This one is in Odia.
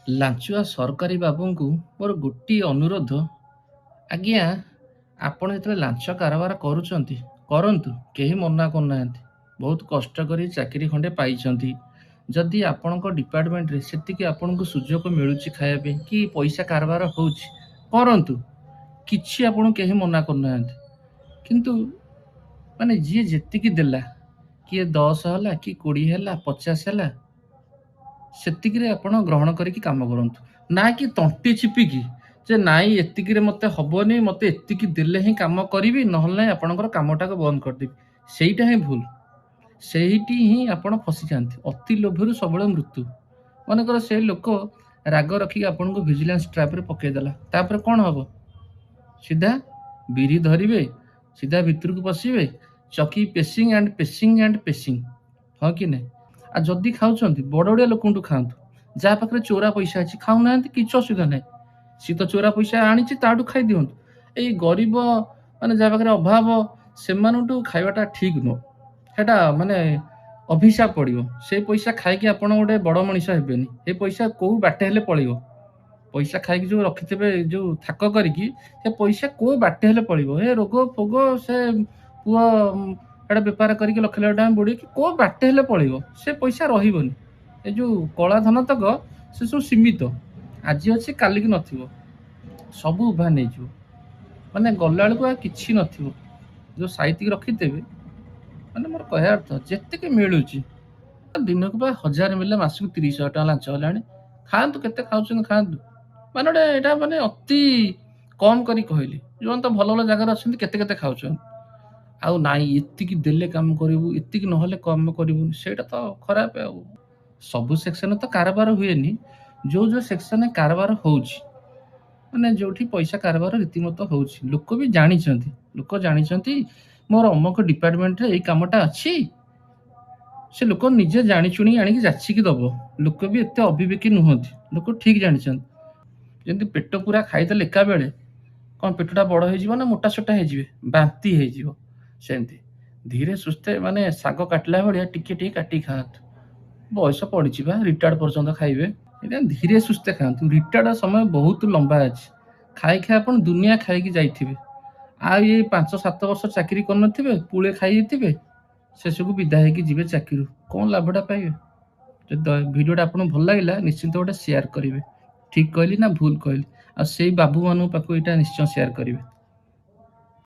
ଲାଞ୍ଚୁଆ ସରକାରୀ ବାବୁଙ୍କୁ ମୋର ଗୋଟିଏ ଅନୁରୋଧ, ଆଜ୍ଞା ଆପଣ ଯେତେବେଳେ ଲାଞ୍ଚ କାରବାର କରୁଛନ୍ତି କରନ୍ତୁ, କେହି ମନା କରୁନାହାନ୍ତି। ବହୁତ କଷ୍ଟ କରି ଚାକିରି ଖଣ୍ଡେ ପାଇଛନ୍ତି। ଯଦି ଆପଣଙ୍କ ଡିପାର୍ଟମେଣ୍ଟରେ ସେତିକି ଆପଣଙ୍କୁ ସୁଯୋଗ ମିଳୁଛି ଖାଇବା ପାଇଁ କି ପଇସା କାରବାର ହେଉଛି, କରନ୍ତୁ, କିଛି ଆପଣଙ୍କୁ କେହି ମନା କରୁନାହାନ୍ତି। କିନ୍ତୁ ମାନେ ଯିଏ ଯେତିକି ଦେଲା, କିଏ 10 ହେଲା କି 20 ହେଲା 50 ହେଲା, ସେତିକିରେ ଆପଣ ଗ୍ରହଣ କରିକି କାମ କରନ୍ତୁ। ନା କି ତଣ୍ଟି ଚିପିକି ଯେ ନାଇଁ ଏତିକିରେ ମୋତେ ହବନି, ମୋତେ ଏତିକି ଦେଲେ ହିଁ କାମ କରିବି, ନହେଲେ ନାହିଁ ଆପଣଙ୍କର କାମଟାକୁ ବନ୍ଦ କରିଦେବି। ସେଇଟା ହିଁ ଭୁଲ। ସେଇଠି ହିଁ ଆପଣ ଫସିଯାଆନ୍ତି। ଅତି ଲୋଭରୁ ସବୁବେଳେ ମୃତ୍ୟୁ। ମନେକର ସେ ଲୋକ ରାଗ ରଖିକି ଆପଣଙ୍କୁ ଭିଜିଲାନ୍ସ ଟ୍ରାପ୍ରେ ପକେଇଦେଲା, ତାପରେ କ'ଣ ହବ? ସିଧା ବିରି ଧରିବେ, ସିଧା ଭିତରକୁ ପଶିବେ, ଚକି passing and passing and passing, ହଁ କି ନାହିଁ? ଆଉ ଯଦି ଖାଉଛନ୍ତି ବଡ଼ ବଡ଼ିଆ ଲୋକଙ୍କଠୁ ଖାଆନ୍ତୁ। ଯାହା ପାଖରେ ଚୋରା ପଇସା ଅଛି ଖାଉନାହାନ୍ତି, କିଛି ଅସୁବିଧା ନାହିଁ। ସିଏ ତ ଚୋରା ପଇସା ଆଣିଛି, ତାଠୁ ଖାଇଦିଅନ୍ତୁ। ଏଇ ଗରିବ ମାନେ ଯାହା ପାଖରେ ଅଭାବ, ସେମାନଙ୍କଠୁ ଖାଇବାଟା ଠିକ୍ ନୁହଁ। ସେଇଟା ମାନେ ଅଭିଶାପ ପଡ଼ିବ। ସେ ପଇସା ଖାଇକି ଆପଣ ଗୋଟେ ବଡ଼ ମଣିଷ ହେବେନି। ସେ ପଇସା କୋଉ ବାଟେ ହେଲେ ପଳେଇବ। ପଇସା ଖାଇକି ଯେଉଁ ରଖିଥିବେ, ଯେଉଁ ଥାକ କରିକି, ସେ ପଇସା କୋଉ ବାଟେ ହେଲେ ପଳେଇବ। ଏ ରୋଗ ଫୋଗ, ସେ ପୁଅ ସେଟା ବେପାର କରିକି ଲକ୍ଷ ଲକ୍ଷ ଟଙ୍କା ବୁଡ଼ିକି କୋଉ ବାଟେ ହେଲେ ପଳେଇବ। ସେ ପଇସା ରହିବନି। ଏ ଯେଉଁ କଳା ଧନ ତକ ସେ ସବୁ ସୀମିତ। ଆଜି ଅଛି କାଲିକି ନଥିବ, ସବୁ ଉଭା ନେଇଯିବ। ମାନେ ଗଲାବେଳକୁ ଆଉ କିଛି ନଥିବ। ଯେଉଁ ସାଇତିକି ରଖିଦେବେ, ମାନେ ମୋର କହିବା ଅର୍ଥ ଯେତିକି ମିଳୁଛି, ଦିନକୁ ବା 1000 ମିଳିଲେ ମାସକୁ 30,000 ଟଙ୍କା ଲାଞ୍ଚ ହେଲାଣି। ଖାଆନ୍ତୁ, କେତେ ଖାଉଛନ୍ତି ଖାଆନ୍ତୁ। ମାନେ ଗୋଟେ ଏଇଟା ମାନେ ଅତି କମ୍ କରି କହିଲି। ଯେଉଁମାନେ ତ ଭଲ ଭଲ ଜାଗାରେ ଅଛନ୍ତି କେତେ କେତେ ଖାଉଛନ୍ତି। ଆଉ ନାଇଁ ଏତିକି ଦେଲେ କାମ କରିବୁ, ଏତିକି ନହେଲେ କାମ କରିବୁନି, ସେଇଟା ତ ଖରାପ। ଆଉ ସବୁ ସେକ୍ସନରେ ତ କାରବାର ହୁଏନି। ଯେଉଁ ସେକ୍ସନରେ କାରବାର ହେଉଛି, ମାନେ ଯେଉଁଠି ପଇସା କାରବାର ରୀତିମତ ହେଉଛି, ଲୋକ ବି ଜାଣିଛନ୍ତି। ଲୋକ ଜାଣିଛନ୍ତି ମୋର ଅମକ ଡିପାର୍ଟମେଣ୍ଟରେ ଏଇ କାମଟା ଅଛି, ସେ ଲୋକ ନିଜେ ଜାଣିଚୁଣି ଆଣିକି ଯାଚିକି ଦବ। ଲୋକ ବି ଏତେ ଅବିବେକୀ ନୁହନ୍ତି, ଲୋକ ଠିକ୍ ଜାଣିଛନ୍ତି। ଯେମିତି ପେଟ ପୁରା ଖାଇଦେଲେ ଏକା ବେଳେ କ'ଣ ପେଟଟା ବଡ଼ ହେଇଯିବ ନା ମୋଟା ସୋଟା ହେଇଯିବେ, ବାନ୍ତି ହେଇଯିବ। ସେମିତି ଧୀରେ ସୁସ୍ଥେ ମାନେ ଶାଗ କାଟିଲା ଭଳିଆ ଟିକେ ଟିକେ କାଟିକି ଖାଆନ୍ତୁ। ବୟସ ପଡ଼ିଛି ବା, ରିଟାୟାର୍ଡ ପର୍ଯ୍ୟନ୍ତ ଖାଇବେ। ଏଇଟା ଧୀରେ ସୁସ୍ଥେ ଖାଆନ୍ତୁ। ରିଟାୟାର୍ଡ ସମୟ ବହୁତ ଲମ୍ବା ଅଛି। ଖାଇ ଖାଇ ଆପଣ ଦୁନିଆ ଖାଇକି ଯାଇଥିବେ। ଆଉ ଏଇ 5-7 ବର୍ଷ ଚାକିରି କରିନଥିବେ, ପୁଳେ ଖାଇଥିବେ, ଶେଷକୁ ବିଦା ହେଇକି ଯିବେ ଚାକିରିରୁ। କ'ଣ ଲାଭଟା ପାଇବେ? ଯଦି ଭିଡ଼ିଓଟା ଆପଣଙ୍କୁ ଭଲ ଲାଗିଲା, ନିଶ୍ଚିନ୍ତ ଗୋଟେ ସେୟାର କରିବେ। ଠିକ୍ କହିଲି ନା ଭୁଲ କହିଲି? ଆଉ ସେଇ ବାବୁମାନଙ୍କ ପାଖକୁ ଏଇଟା ନିଶ୍ଚୟ ସେୟାର କରିବେ।